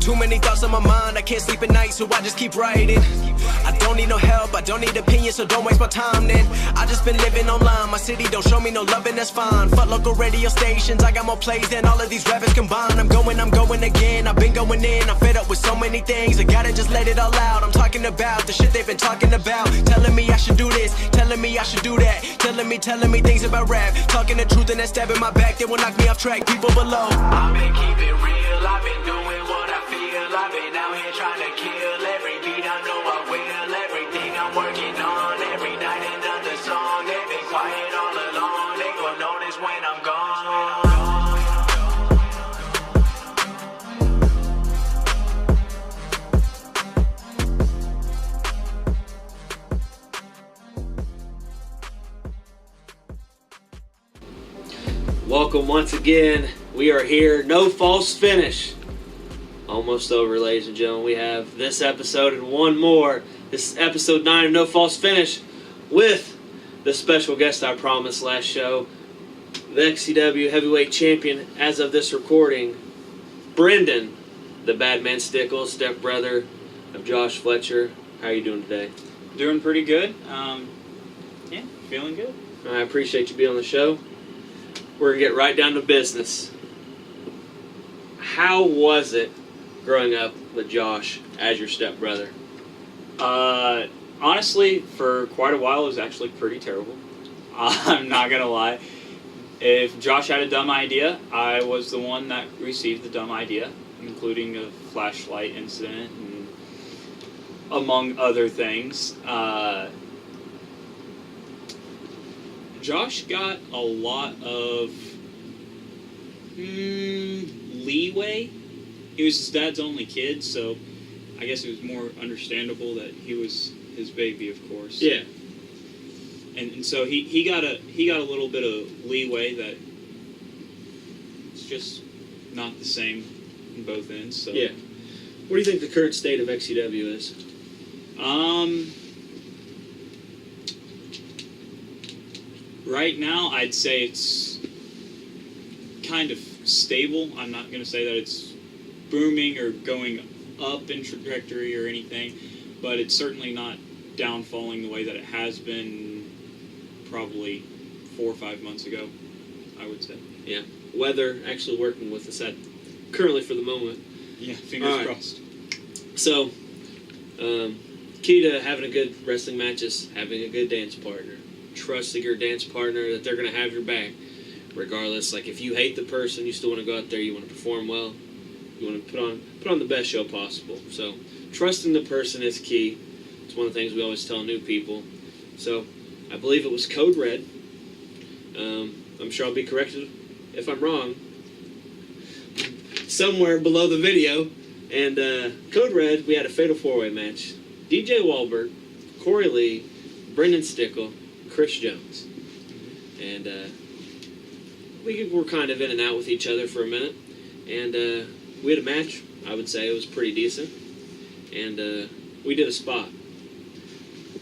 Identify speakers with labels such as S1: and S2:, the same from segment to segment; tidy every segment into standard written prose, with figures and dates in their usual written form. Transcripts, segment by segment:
S1: Too many thoughts on my mind, I can't sleep at night, so I just keep writing. I don't need no help, I don't need opinions, so don't waste my time then. I just been living online, my city don't show me no love, and that's fine. Fuck local radio stations, I got more plays than all of these rappers combined. I'm going again, I've been going in, I'm fed up with so many things, I gotta just let it all out. I'm talking about the shit they've been talking about, telling me I should do this, telling me I should do that, telling me things about rap, talking the truth and that stab in my back, they will knock me off track, people below. I've been keeping real, I've been doing what I feel, I've been out here trying to kill every beat, I know I will, everything I'm working on, every night another song, they've been quiet all along, they gon' notice when I'm gone.
S2: Welcome once again. We are here. No false finish. Almost over, ladies and gentlemen. We have this episode and one more. This is episode 9 of No False Finish with the special guest I promised last show, the XCW Heavyweight Champion as of this recording, Brendan, the Bad Man Stickle, stepbrother of Josh Fletcher. How are you doing today?
S3: Doing pretty good. Yeah, feeling good.
S2: I appreciate you being on the show. We're going to get right down to business. How was it growing up with Josh as your stepbrother?
S3: Honestly, for quite a while, it was actually pretty terrible. I'm not going to lie. If Josh had a dumb idea, I was the one that received the dumb idea, including a flashlight incident, and among other things. Josh got a lot of leeway. He was his dad's only kid, so I guess it was more understandable that he was his baby, of course.
S2: Yeah.
S3: And so he got a little bit of leeway that it's just not the same in both ends. So
S2: yeah. What do you think the current state of XCW is?
S3: Right now, I'd say it's kind of stable. I'm not going to say that it's booming or going up in trajectory or anything, but it's certainly not downfalling the way that it has been probably 4 or 5 months ago, I would say.
S2: Yeah. Weather actually working with us currently for the moment.
S3: Yeah, fingers crossed.
S2: So, key to having a good wrestling match is having a good dance partner. Trusting your dance partner that they're going to have your back. Regardless, like if you hate the person, you still want to go out there, you want to perform well, you want to put on the best show possible. So, trusting the person is key. It's one of the things we always tell new people. So, I believe it was Code Red. I'm sure I'll be corrected if I'm wrong. Somewhere below the video. And Code Red, we had a Fatal 4-Way match. DJ Wahlberg, Corey Lee, Brendan Stickle, Chris Jones. And we were kind of in and out with each other for a minute. And we had a match. I would say it was pretty decent. And we did a spot.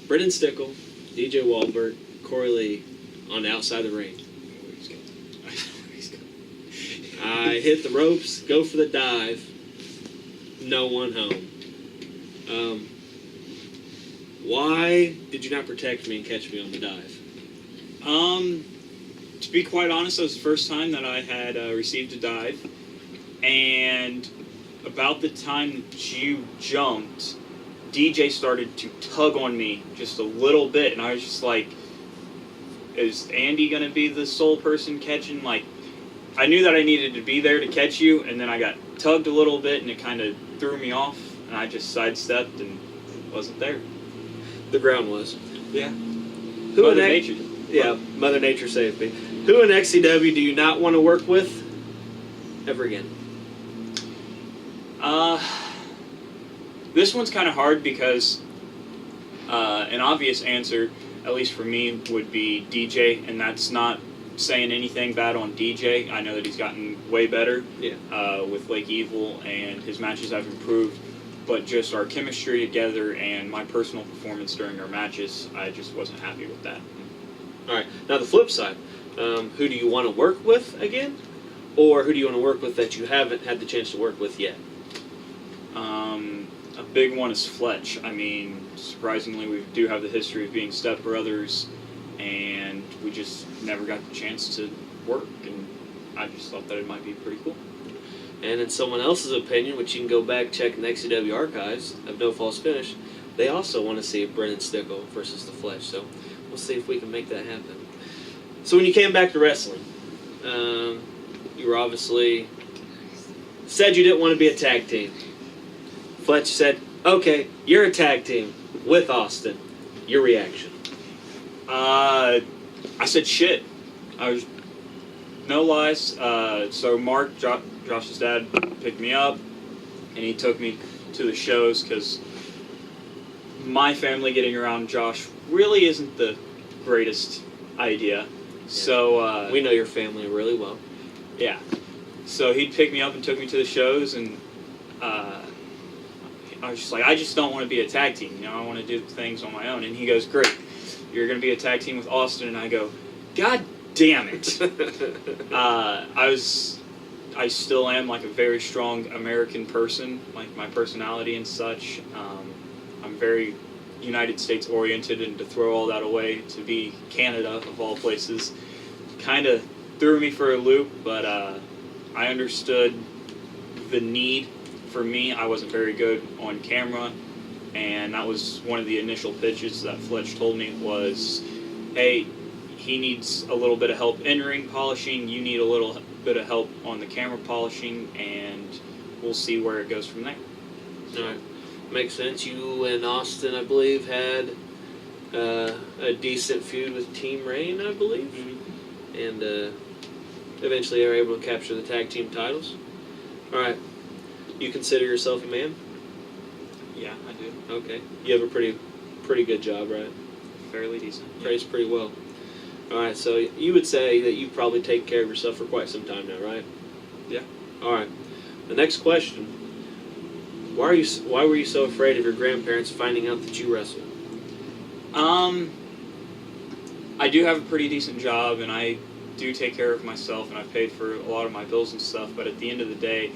S2: Brendan Stickle, DJ Wahlberg, Corey Lee on the outside of the ring. I hit the ropes, go for the dive. No one home. Why did you not protect me and catch me on the dive?
S3: To be quite honest, that was the first time that I had received a dive. And about the time that you jumped, DJ started to tug on me just a little bit. And I was just like, is Andy going to be the sole person catching? Like, I knew that I needed to be there to catch you. And then I got tugged a little bit and it kind of threw me off. And I just sidestepped and wasn't there.
S2: The ground was.
S3: Yeah.
S2: Mother Nature. Yeah, Mother Nature saved me. Who in XCW do you not want to work with ever again?
S3: This one's kind of hard because an obvious answer, at least for me, would be DJ, and that's not saying anything bad on DJ. I know that he's gotten way better with Lake Evil, and his matches have improved. But just our chemistry together and my personal performance during our matches, I just wasn't happy with that.
S2: All right. Now the flip side, who do you want to work with again? Or who do you want to work with that you haven't had the chance to work with yet?
S3: A big one is Fletch. I mean, surprisingly, we do have the history of being stepbrothers, and we just never got the chance to work, and I just thought that it might be pretty cool.
S2: And in someone else's opinion, which you can go back check in the XCW archives of No False Finish, they also want to see Brendan Stickle versus the Fletch. So we'll see if we can make that happen. So when you came back to wrestling, you were obviously said you didn't want to be a tag team. Fletch said, "Okay, you're a tag team with Austin." Your reaction?
S3: I said shit. I was no lies. So Mark, Josh's dad, picked me up, and he took me to the shows because my family getting around Josh really isn't the greatest idea. Yeah. So
S2: we know your family really well.
S3: Yeah. So he'd pick me up and took me to the shows, and I was just like, I just don't want to be a tag team. You know, I want to do things on my own. And he goes, "Great, you're going to be a tag team with Austin." And I go, "God damn it!" I still am like a very strong American person, like my personality and such. I'm very United States oriented, and to throw all that away to be Canada of all places kind of threw me for a loop. But I understood the need. For me, I wasn't very good on camera, and that was one of the initial pitches that Fletch told me was, "Hey, he needs a little bit of help in ring polishing, you need a little bit of help on the camera polishing, and we'll see where it goes from there."
S2: All right. Makes sense. You and Austin, I believe, had a decent feud with Team Rain, I believe, and eventually they were able to capture the tag team titles. All right. You consider yourself a man?
S3: Yeah, I do.
S2: Okay. You have a pretty good job, right?
S3: Fairly decent.
S2: Prays pretty well. All right, so you would say that you probably take care of yourself for quite some time now, right?
S3: Yeah.
S2: All right. The next question: Why were you so afraid of your grandparents finding out that you wrestled?
S3: I do have a pretty decent job, and I do take care of myself, and I've paid for a lot of my bills and stuff. But at the end of the day,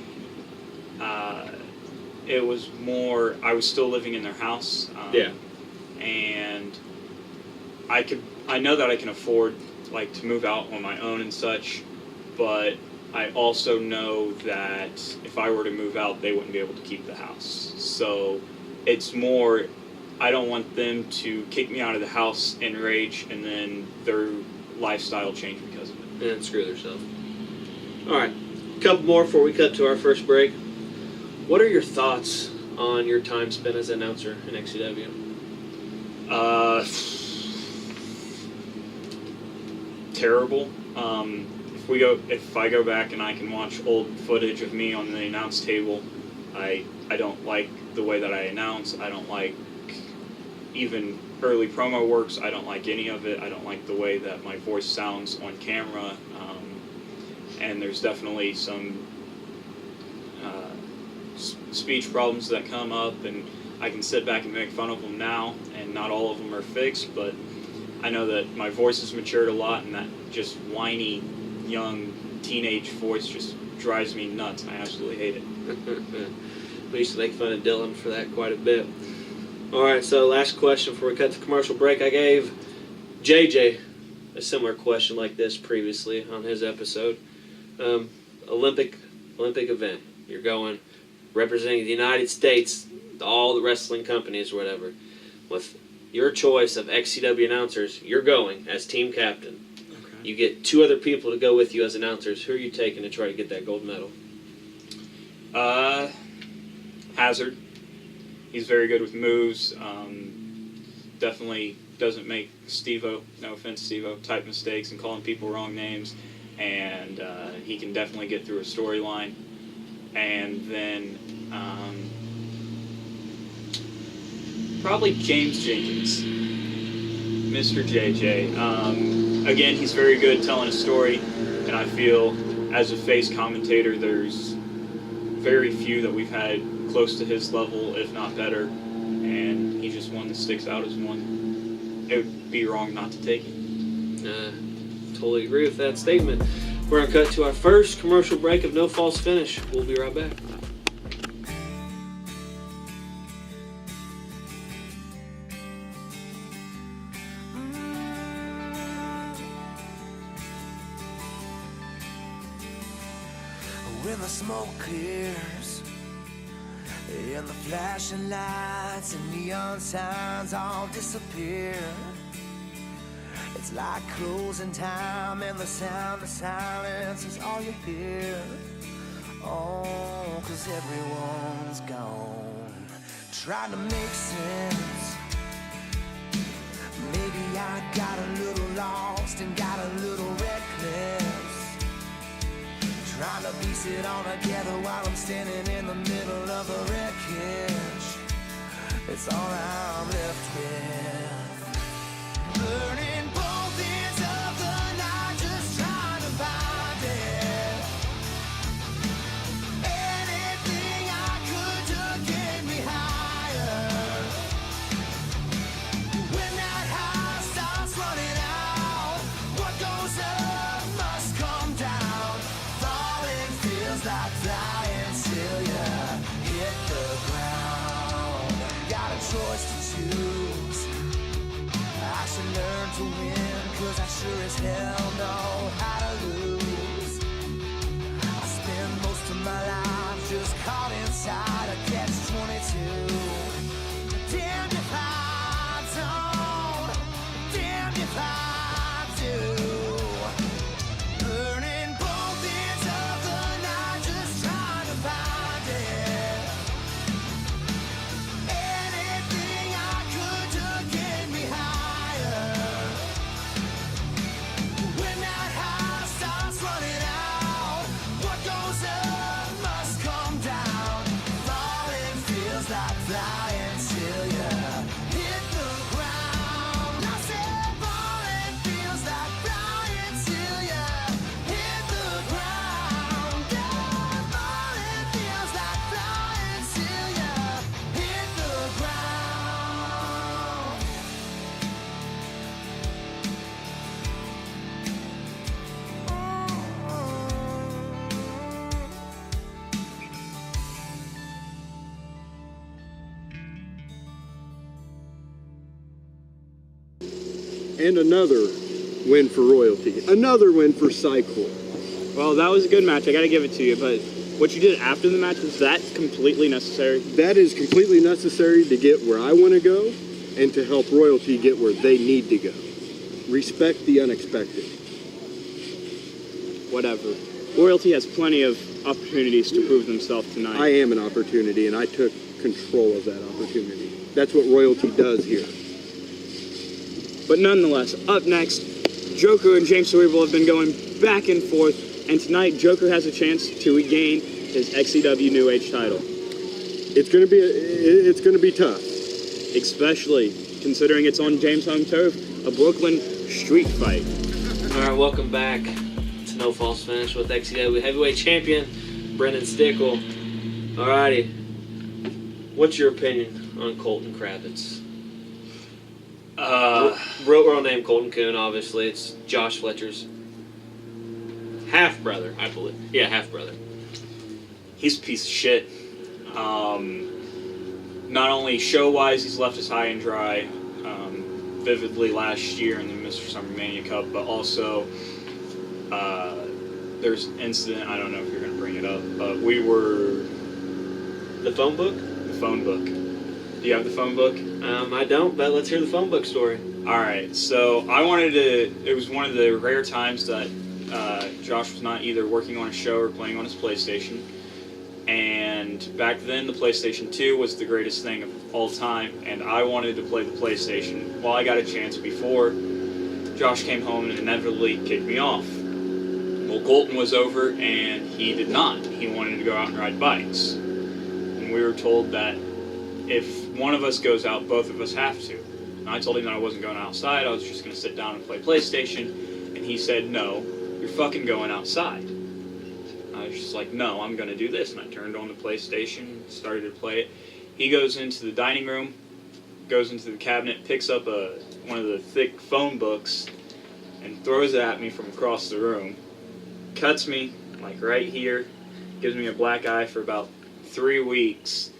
S3: it was more, I was still living in their house. And I know that I can afford like to move out on my own and such, but I also know that if I were to move out, they wouldn't be able to keep the house. So it's more, I don't want them to kick me out of the house in rage and then their lifestyle change because of it.
S2: And screw themselves. All right, a couple more before we cut to our first break. What are your thoughts on your time spent as an announcer in XCW?
S3: Terrible. If I go back and I can watch old footage of me on the announce table, I don't like the way that I announce. I don't like even early promo works. I don't like any of it. I don't like the way that my voice sounds on camera. And there's definitely some speech problems that come up, and I can sit back and make fun of them now, and not all of them are fixed, but I know that my voice has matured a lot, and that just whiny, young, teenage voice just drives me nuts. I absolutely hate it.
S2: We used to make fun of Dylan for that quite a bit. All right, so last question before we cut to commercial break. I gave JJ a similar question like this previously on his episode. Olympic event. You're going representing the United States, all the wrestling companies or whatever. With your choice of XCW announcers, you're going as team captain. Okay. You get 2 other people to go with you as announcers. Who are you taking to try to get that gold medal?
S3: Hazard. He's very good with moves. Definitely doesn't make Steve-O, no offense Steve-O, type mistakes and calling people wrong names. And he can definitely get through a storyline. And then probably James Jenkins, Mr. JJ. Again, he's very good telling a story, and I feel as a face commentator, there's very few that we've had close to his level, if not better, and he's just one that sticks out as one. It would be wrong not to take him.
S2: Totally agree with that statement. We're going to cut to our first commercial break of No False Finish. We'll be right back.
S1: when the smoke clears and the flashing lights and neon signs all disappear. It's like closing time and the sound of silence is all you hear. Oh, 'cause everyone's gone, trying to make sense. Maybe I got a little lost and got a little reckless, trying to piece it all together while I'm standing in the middle of the wreckage. It's all I'm left with, burning both ends of the night, just trying to find it. Anything I could to get me higher. When that high starts running out, what goes up must come down. Falling feels like flying till you hit the ground. Got a choice to choose. I should learn to win, 'cause I sure as hell know how to lose. I spend most of my life just caught inside a catch-22. Damned if I don't, damned if I do. Burning both ends of the night, just trying to find it. Anything I could to get me higher. When that high starts running out, what goes up must come down. Falling feels like flying till you hit the ground. I said falling feels like flying till you hit the ground. Yeah, falling feels like flying till you hit the ground.
S4: And another win for Royalty. Another win for Cycle.
S3: Well, that was a good match. I got to give it to you. But what you did after the match, was that completely necessary?
S4: That is completely necessary to get where I want to go and to help Royalty get where they need to go. Respect the unexpected.
S3: Whatever. Royalty has plenty of opportunities to prove themselves tonight.
S4: I am an opportunity, and I took control of that opportunity. That's what Royalty does here.
S3: But nonetheless, up next, Joker and James Cerebral have been going back and forth, and tonight Joker has a chance to regain his XCW New Age title.
S4: It's going to be tough.
S3: Especially considering it's on James' home turf, a Brooklyn street fight.
S2: All right, welcome back to No False Finish with XCW Heavyweight Champion Brendan Stickle. All righty, what's your opinion on Colton Kravitz? Real name Colton Kuhn, obviously. It's Josh Fletcher's half-brother, I believe. Yeah, half-brother.
S3: He's a piece of shit. Not only show-wise, he's left us high and dry, vividly last year in the Mr. Summer Mania Cup, but also there's an incident, I don't know if you're going to bring it up, but we were...
S2: The phone book?
S3: The phone book. Do you have the phone book?
S2: I don't, but let's hear the phone book story.
S3: Alright, so I wanted to... It was one of the rare times that Josh was not either working on a show or playing on his PlayStation. And back then, the PlayStation 2 was the greatest thing of all time, and I wanted to play the PlayStation. Well, I got a chance before Josh came home and inevitably kicked me off. Well, Colton was over, and he did not. He wanted to go out and ride bikes. And we were told that if one of us goes out, both of us have to. And I told him that I wasn't going outside, I was just going to sit down and play PlayStation. And he said, no, you're fucking going outside. I was just like, no, I'm going to do this. And I turned on the PlayStation, started to play it. He goes into the dining room, goes into the cabinet, picks up one of the thick phone books, and throws it at me from across the room. Cuts me, like right here, gives me a black eye for about 3 weeks.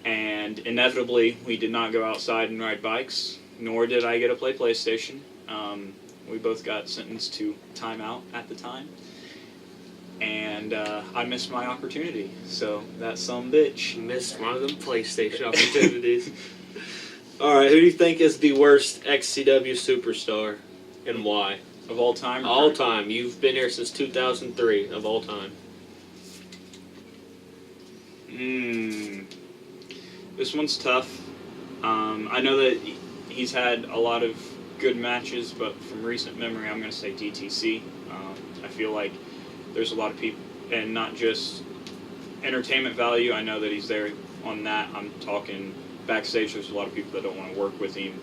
S3: And inevitably, we did not go outside and ride bikes, nor did I get to play PlayStation. We both got sentenced to timeout at the time. and I missed my opportunity. So that sumbitch.
S2: Missed one of them PlayStation opportunities. All right, who do you think is the worst XCW superstar, and why?
S3: Of all time?
S2: All time. You've been here since 2003. Of all time.
S3: This one's tough. I know that he's had a lot of good matches, but from recent memory, I'm going to say DTC. I feel like there's a lot of people, and not just entertainment value. I know that he's there on that. I'm talking backstage. There's a lot of people that don't want to work with him,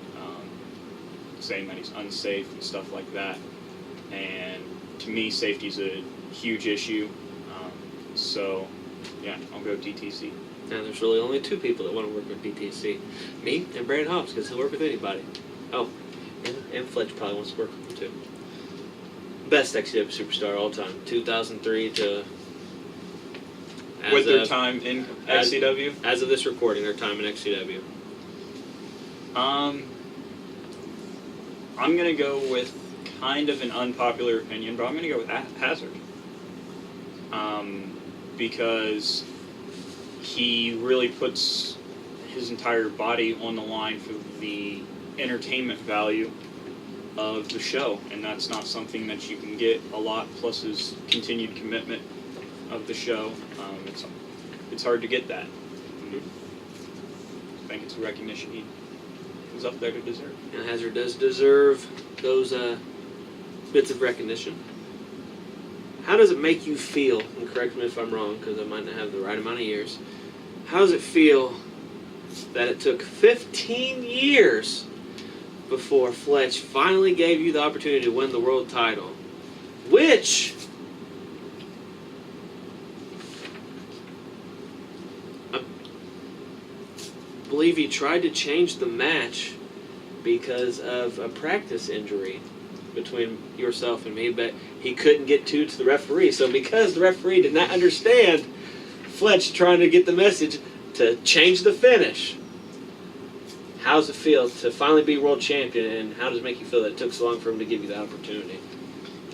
S3: saying that he's unsafe and stuff like that. And to me, safety is a huge issue. So, yeah, I'll go DTC.
S2: Now, there's really only two people that want to work with DTC. Me and Brandon Hobbs, because he'll work with anybody. Oh, and Fletch probably wants to work with him, too. Best XCW superstar all time. 2003 to...
S3: With their time in XCW?
S2: As of this recording, their time in XCW.
S3: I'm going to go with kind of an unpopular opinion, but I'm going to go with Hazard. Because he really puts his entire body on the line for the entertainment value of the show, and that's not something that you can get a lot, plus his continued commitment of the show. It's hard to get that. I think it's a recognition he was up there to deserve.
S2: And Hazard does deserve those bits of recognition. How does it make you feel, and correct me if I'm wrong, because I might not have the right amount of years, how does it feel that it took 15 years before Fletch finally gave you the opportunity to win the world title, which I believe he tried to change the match because of a practice injury between yourself and me, but he couldn't get to the referee. So because the referee did not understand Fletch trying to get the message to change the finish, how does it feel to finally be world champion, and how does it make you feel that it took so long for him to give you the opportunity?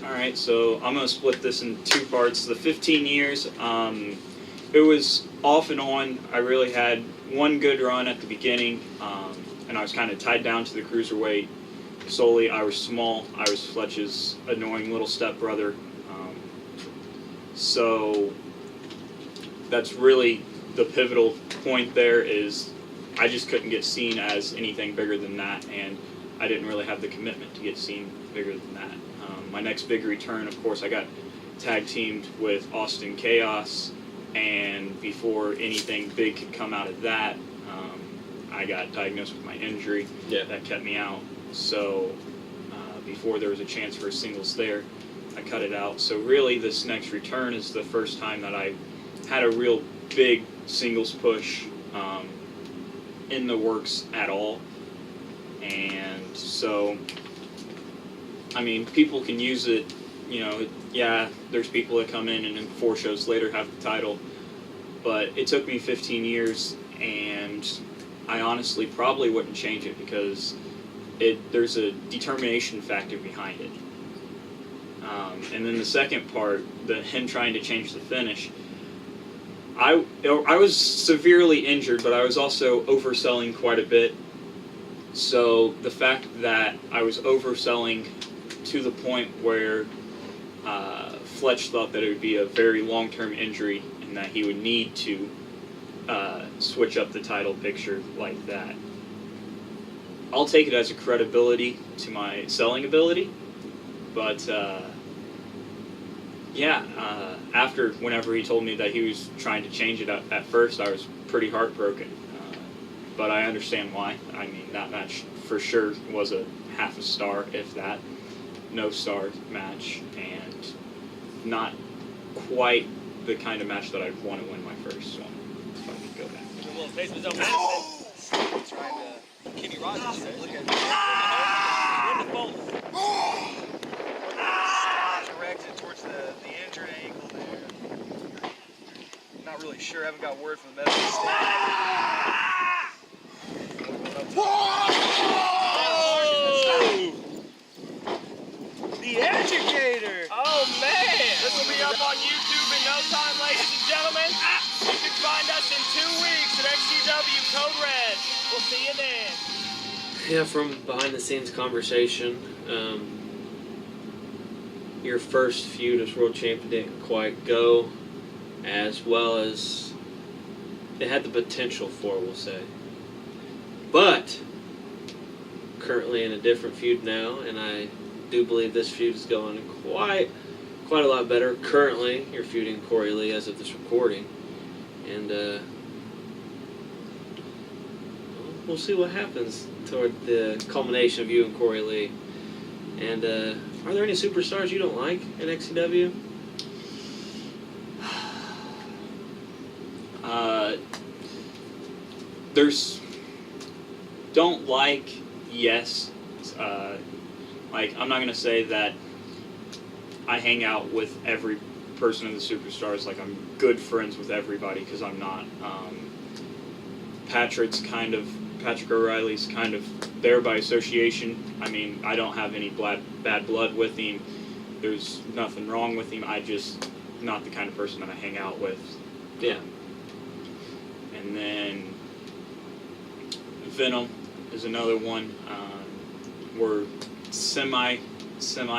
S3: All right, so I'm going to split this in two parts. The 15 years, it was off and on. I really had one good run at the beginning, and I was kind of tied down to the cruiserweight. Solely, I was small. I was Fletch's annoying little stepbrother. So that's really the pivotal point there, is I just couldn't get seen as anything bigger than that, and I didn't really have the commitment to get seen bigger than that. My next big return, of course, I got tag teamed with Austin Chaos, and before anything big could come out of that, I got diagnosed with my injury. That kept me out. So before there was a chance for a singles there, I cut it out. So really this next return is the first time that I had a real big singles push in the works at all. And so, I mean, people can use it, you know, yeah, there's people that come in and then 4 shows later have the title. But it took me 15 years, and I honestly probably wouldn't change it, because there's a determination factor behind it. And then the second part, him trying to change the finish, I was severely injured, but I was also overselling quite a bit. So the fact that I was overselling to the point where Fletch thought that it would be a very long-term injury and that he would need to switch up the title picture like that. I'll take it as a credibility to my selling ability, but whenever he told me that he was trying to change it at first, I was pretty heartbroken, but I understand why. I mean, that match for sure was a half a star, if that, no star match, and not quite the kind of match that I'd want to win my first one, if I could go back.
S5: Trying to Kenny Rogers says. Look at directed towards the injured ankle there. Not really sure. Haven't got word from the medical staff. The educator. Oh man! This will be up on YouTube.
S3: showtime, ladies and gentlemen. You can find us in 2 weeks at XCW Code Red. We'll see you then.
S2: Yeah, from behind the scenes conversation, your first feud as world champion didn't quite go as well as it had the potential for, we'll say. But currently in a different feud now, and I do believe this feud is going quite a lot better. Currently, you're feuding Corey Lee as of this recording, and we'll see what happens toward the culmination of you and Corey Lee. And are there any superstars you don't like in XCW?
S3: There's don't like, yes. Like, I'm not gonna say that I hang out with every person in the superstars. Like, I'm good friends with everybody, because I'm not. Patrick O'Reilly's kind of there by association. I mean, I don't have any bad blood with him. There's nothing wrong with him. I just not the kind of person that I hang out with.
S2: Yeah.
S3: And then Venom is another one. We're semi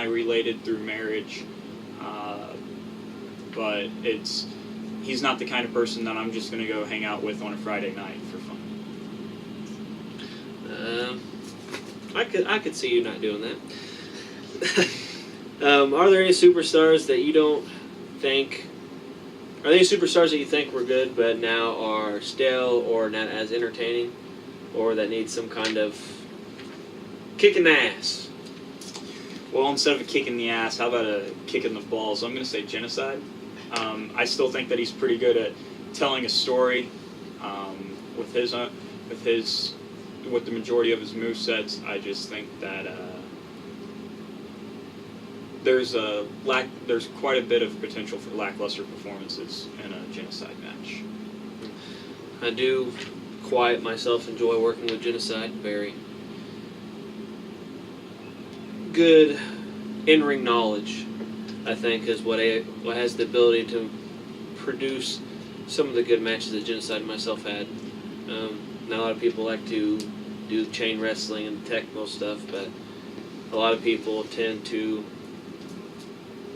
S3: related through marriage, but he's not the kind of person that I'm just gonna go hang out with on a Friday night for fun.
S2: I could see you not doing that. Are there any superstars that you don't think? Are there any superstars that you think were good but now are stale or not as entertaining, or that need some kind of kick in the ass?
S3: Well, instead of a kick in the ass, how about a kick in the balls? I'm going to say Genocide. I still think that he's pretty good at telling a story with the majority of his movesets. I just think that there's quite a bit of potential for lackluster performances in a Genocide match.
S2: I do quite myself enjoy working with Genocide. Very good in-ring knowledge, I think, is what has the ability to produce some of the good matches that Genocide and myself had. Not a lot of people like to do chain wrestling and technical stuff, but a lot of people tend to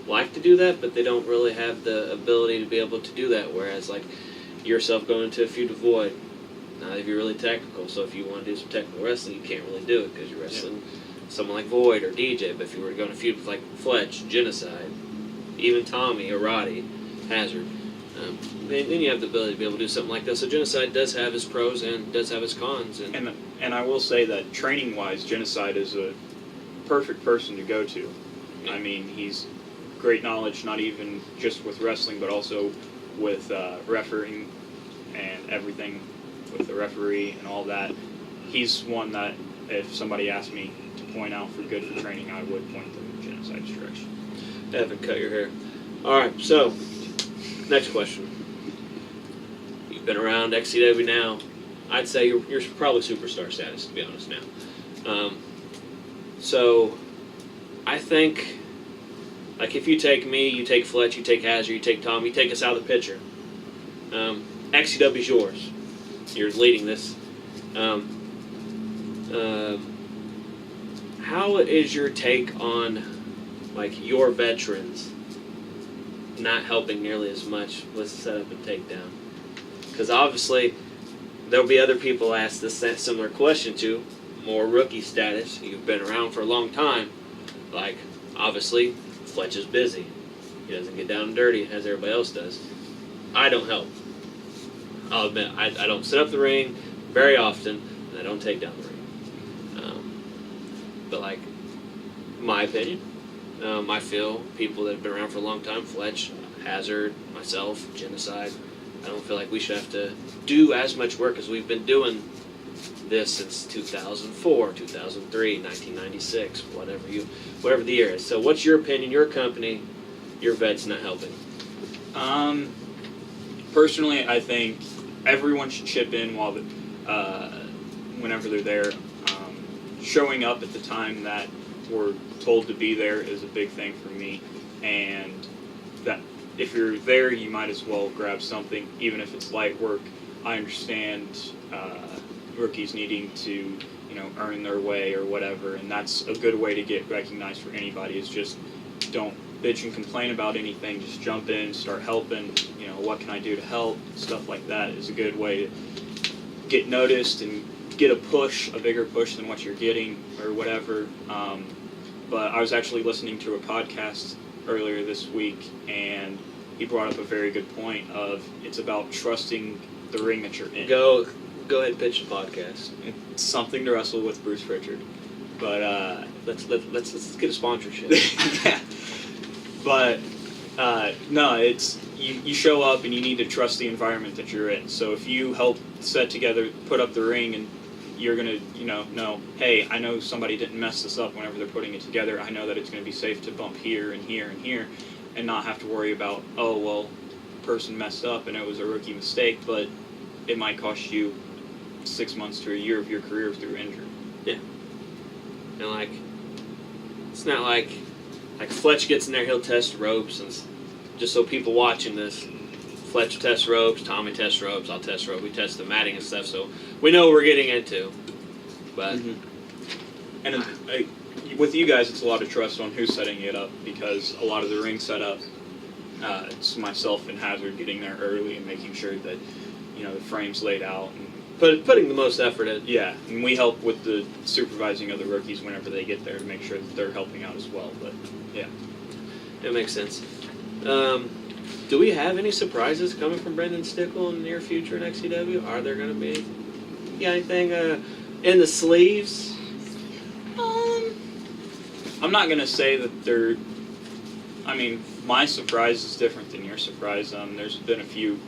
S2: like to do that, but they don't really have the ability to be able to do that, whereas like yourself going into a feud with Void, now if you're really technical, so if you want to do some technical wrestling, you can't really do it because you're wrestling someone like Void or DJ. But if you were to go in a feud with like Fletch, Genocide, even Tommy or Roddy, Hazard, then you have the ability to be able to do something like that. So Genocide does have his pros and does have his cons.
S3: And I will say that training-wise, Genocide is a perfect person to go to. I mean, he's great knowledge, not even just with wrestling, but also with refereeing and everything with the referee and all that. He's one that if somebody asked me to point out for good for training, I would point them in Genocide's direction.
S2: Evan, cut your hair. All right, so next question. You've been around XCW now. I'd say you're probably superstar status, to be honest now. So I think, like, if you take me, you take Fletch, you take Hazard, you take Tom, you take us out of the picture. XCW's yours. You're leading this. How is your take on, like, your veterans not helping nearly as much with setup and takedown? Because obviously there'll be other people ask this similar question to, more rookie status. You've been around for a long time. Like, obviously, Fletch is busy. He doesn't get down and dirty as everybody else does. I don't help. I'll admit, I don't set up the ring very often, and I don't take down the ring. But, like, my opinion, I feel people that have been around for a long time, Fletch, Hazard, myself, Genocide, I don't feel like we should have to do as much work as we've been doing this since 2004, 2003, 1996, whatever the year is. So what's your opinion, your company, your vets not helping?
S3: Personally, I think everyone should chip in whenever they're there. Showing up at the time that we're told to be there is a big thing for me, and that if you're there, you might as well grab something, even if it's light work. I understand rookies needing to, earn their way or whatever, and that's a good way to get recognized for anybody. Is just don't bitch and complain about anything. Just jump in, start helping. What can I do to help? Stuff like that is a good way to get noticed and get a bigger push than what you're getting or whatever. But I was actually listening to a podcast earlier this week, and he brought up a very good point of it's about trusting the ring that you're in.
S2: Go ahead and pitch the podcast.
S3: It's something to wrestle with Bruce Pritchard, but
S2: Let's get a sponsorship.
S3: yeah. But no, it's you show up and you need to trust the environment that you're in. So if you help put up the ring, and you're gonna know, hey, I know somebody didn't mess this up whenever they're putting it together. I know that it's gonna be safe to bump here and here and here, and not have to worry about, oh well, person messed up and it was a rookie mistake, but it might cost you 6 months to a year of your career through injury.
S2: Yeah. And it's not like Fletch gets in there, he'll test ropes, and just so people watching this, Fletch tests ropes, Tommy tests ropes, I'll test ropes, we test the matting and stuff, so we know what we're getting into. But
S3: And with you guys, it's a lot of trust on who's setting it up, because a lot of the ring setup, it's myself and Hazard getting there early and making sure that the frame's laid out. And
S2: putting the most effort in.
S3: yeah, and we help with the supervising of the rookies whenever they get there to make sure that they're helping out as well. But yeah,
S2: It makes sense. Do we have any surprises coming from Brendan Stickle in the near future in XCW? Are there going to be? You got anything in the sleeves?
S3: I'm not gonna say that they're. I mean, my surprise is different than your surprise. There's been a few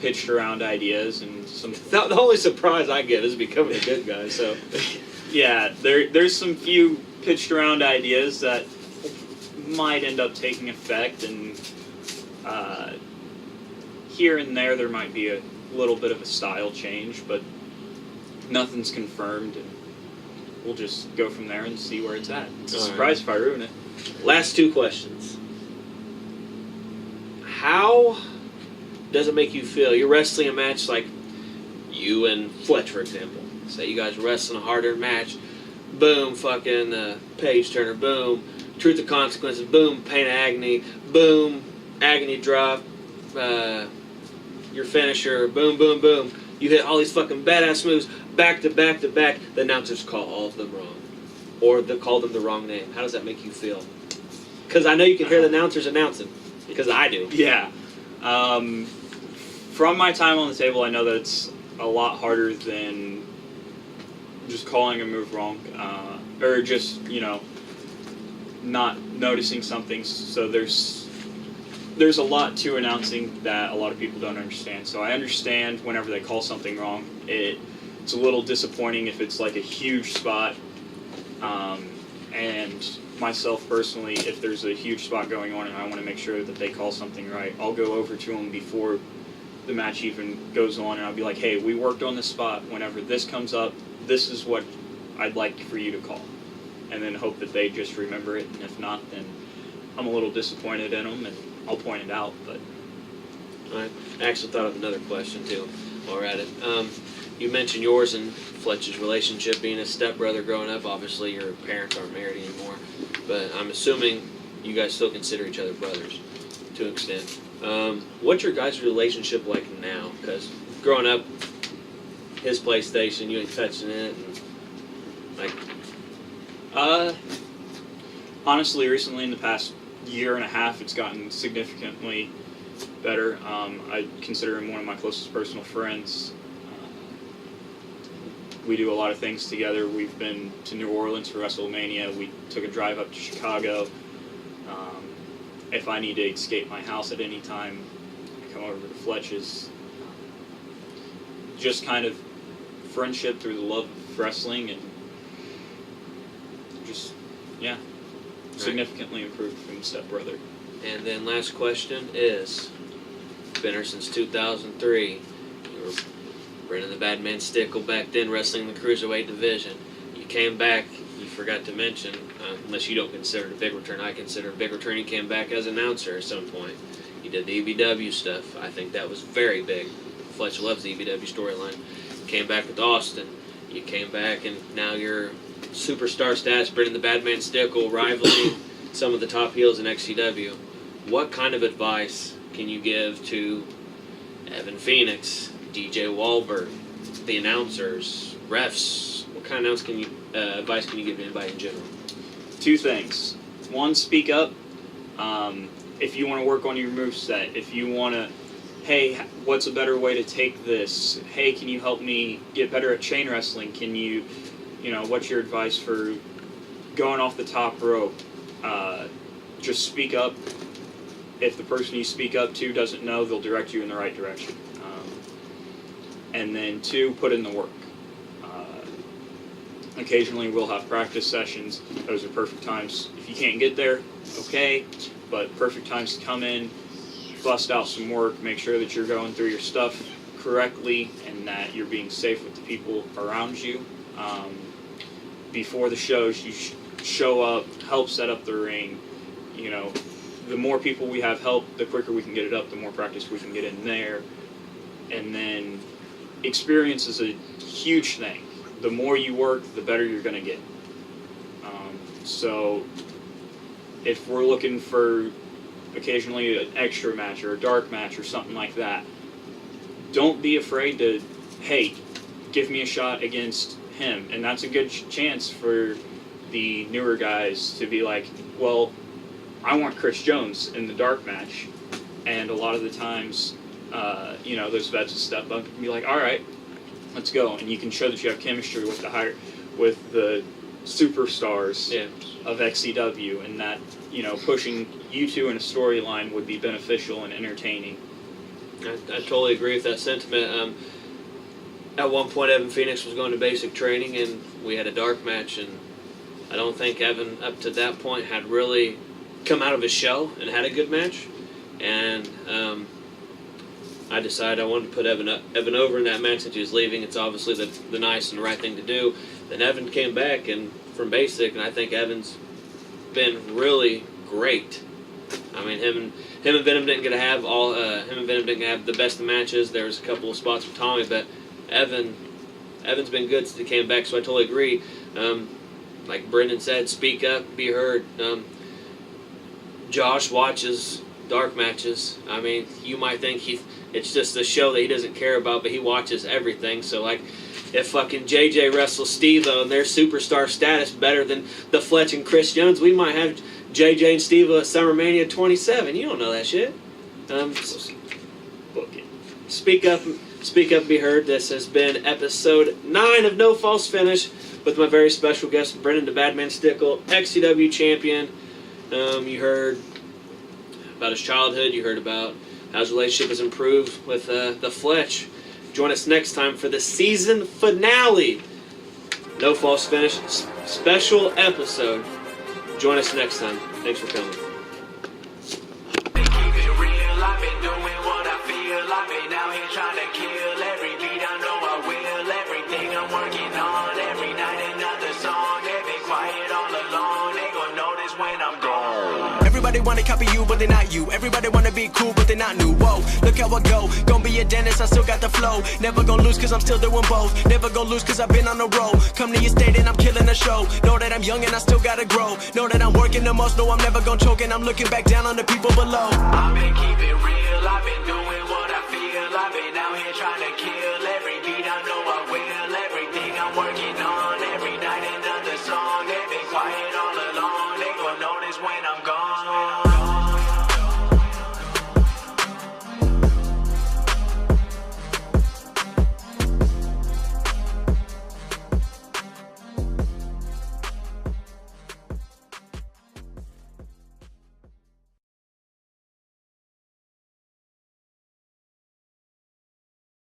S3: pitched around ideas and some.
S2: The only surprise I get is becoming a good guy. So,
S3: Yeah, there's some few pitched around ideas that might end up taking effect, and here and there might be a little bit of a style change, but nothing's confirmed, and we'll just go from there and see where it's at. It's a
S2: All
S3: surprise if I ruin it.
S2: last two questions. How does it make you feel? You're wrestling a match like you and Fletch, for example. Say you guys are wrestling a harder match. Boom, fucking page turner. Boom, truth of consequences. Boom, pain of agony. Boom, agony drop. Your finisher. Boom, boom, boom. You hit all these fucking badass moves back to back to back. The announcers call all of them wrong, or they call them the wrong name. How does that make you feel? Because I know you can hear the announcers announcing. Because I do.
S3: Yeah. From my time on the table, I know that it's a lot harder than just calling a move wrong, or just not noticing something. So there's a lot to announcing that a lot of people don't understand. So I understand whenever they call something wrong. It's a little disappointing if it's like a huge spot. And myself personally, if there's a huge spot going on and I want to make sure that they call something right, I'll go over to them before the match even goes on, and I'll be like, hey, we worked on this spot. Whenever this comes up, this is what I'd like for you to call. And then hope that they just remember it, and if not, then I'm a little disappointed in them, and I'll point it out. But
S2: I actually thought of another question too while we're at it. You mentioned yours and Fletch's relationship, being a stepbrother growing up. Obviously, your parents aren't married anymore, but I'm assuming you guys still consider each other brothers to an extent. What's your guys' relationship like now? Because growing up, his PlayStation, you ain't touching it, and
S3: honestly, recently in the past year and a half, it's gotten significantly better. I consider him one of my closest personal friends. We do a lot of things together. We've been to New Orleans for WrestleMania. We took a drive up to Chicago. If I need to escape my house at any time, I come over to Fletch's. Just kind of friendship through the love of wrestling, and just, yeah, significantly improved from stepbrother.
S2: And then last question is, been here since 2003. You were Brendan the Badman Stickle back then, wrestling the Cruiserweight division. You came back, you forgot to mention, unless you don't consider it a big return, I consider it a big return, you came back as announcer at some point. You did the EBW stuff. I think that was very big. Fletcher loves the EBW storyline. Came back with Austin. You came back, and now you're superstar stats, Brendan the Badman Stickle, rivaling some of the top heels in XCW. What kind of advice can you give to Evan Phoenix, DJ Wahlberg, the announcers, refs? What kind of advice can you give to anybody in general?
S3: 2 things. 1, speak up. If you want to work on your moveset, if you want to, hey, what's a better way to take this? Hey, can you help me get better at chain wrestling? Can you, what's your advice for going off the top rope? Just speak up. If the person you speak up to doesn't know, they'll direct you in the right direction. And then 2, put in the work. Occasionally we'll have practice sessions. Those are perfect times. If you can't get there, okay, but perfect times to come in, bust out some work, make sure that you're going through your stuff correctly and that you're being safe with the people around you. Before the shows, you show up, help set up the ring. The more people we have help, the quicker we can get it up, the more practice we can get in there. And then experience is a huge thing. The more you work, the better you're going to get. So if we're looking for occasionally an extra match or a dark match or something like that, don't be afraid to, hey, give me a shot against him. And that's a good chance for the newer guys to be like, well, I want Chris Jones in the dark match. And a lot of the times, those vets will step up and be like, all right, let's go. And you can show that you have chemistry with the superstars of XCW, and that, pushing you two in a storyline would be beneficial and entertaining.
S2: I totally agree with that sentiment. At one point, Evan Phoenix was going to basic training, and we had a dark match, and I don't think Evan, up to that point, had really come out of his shell and had a good match. And I decided I wanted to put Evan over in that match since he was leaving. It's obviously the nice and the right thing to do. Then Evan came back from basic, and I think Evan's been really great. I mean, him and Venom didn't get to have the best of matches. There was a couple of spots with Tommy, but Evan's been good since he came back. So I totally agree. Like Brendan said, speak up, be heard. Josh watches dark matches. I mean, you might think it's just a show that he doesn't care about, but he watches everything. So, like, if fucking JJ wrestles Steve-O and their superstar status better than the Fletch and Chris Jones, we might have JJ and Steve-O at SummerMania 27. You don't know that shit.
S3: Book it.
S2: Speak up, be heard. This has been episode 9 of No False Finish with my very special guest, Brendan the Badman Stickle, XCW champion. You heard about his childhood. You heard about how his relationship has improved with the Fletch. Join us next time for the season finale. No False Finish special episode. Join us next time. Thanks for coming.
S1: Everybody wanna copy you, but they're not you. Everybody wanna be cool, but they're not new. Whoa, look how I go. Gonna be a dentist, I still got the flow. Never gonna lose, cause I'm still doing both. Never gonna lose, cause I've been on the road. Come to your state and I'm killing the show. Know that I'm young and I still gotta grow. Know that I'm working the most, know I'm never gonna choke. And I'm looking back down on the people below. I've been keeping real, I've been doing what I feel. I've been out here trying to kill every beat, I know I will. Everything I'm working on.